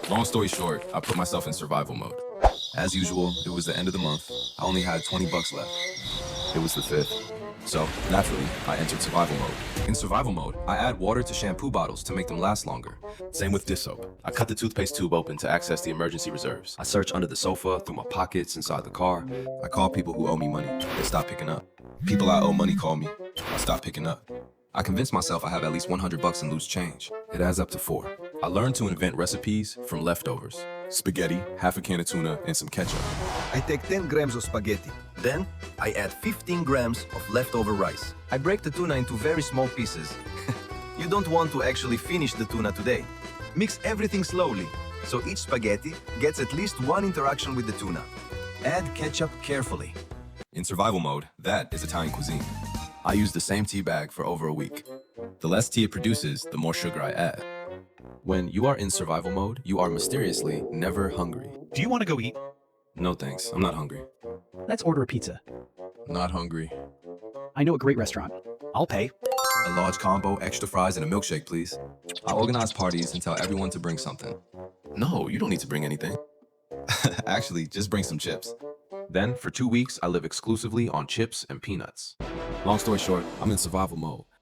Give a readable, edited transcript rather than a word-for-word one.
Long story short, I put myself in survival mode. As usual, it was the end of the month. I only had 20 bucks left. It was the 5th. So, naturally, I entered survival mode. In survival mode, I add water to shampoo bottles to make them last longer. Same with dish soap. I cut the toothpaste tube open to access the emergency reserves. I search under the sofa, through my pockets, inside the car. I call people who owe me money. They stop picking up. People I owe money call me. I stop picking up. I convince myself I have at least 100 bucks in loose change. It adds up to 4. I learned to invent recipes from leftovers. Spaghetti, half a can of tuna, and some ketchup. I take 10 grams of spaghetti. Then, I add 15 grams of leftover rice. I break the tuna into very small pieces. You don't want to actually finish the tuna today. Mix everything slowly, so each spaghetti gets at least one interaction with the tuna. Add ketchup carefully. In survival mode, that is Italian cuisine. I use the same tea bag for over a week. The less tea it produces, the more sugar I add. When you are in survival mode, you are mysteriously never hungry. Do you want to go eat? No thanks, I'm not hungry. Let's order a pizza. Not hungry. I know a great restaurant. I'll pay. A large combo, extra fries, and a milkshake, please. I organize parties and tell everyone to bring something. No, you don't need to bring anything. Actually, just bring some chips. Then, for 2 weeks, I live exclusively on chips and peanuts. Long story short, I'm in survival mode.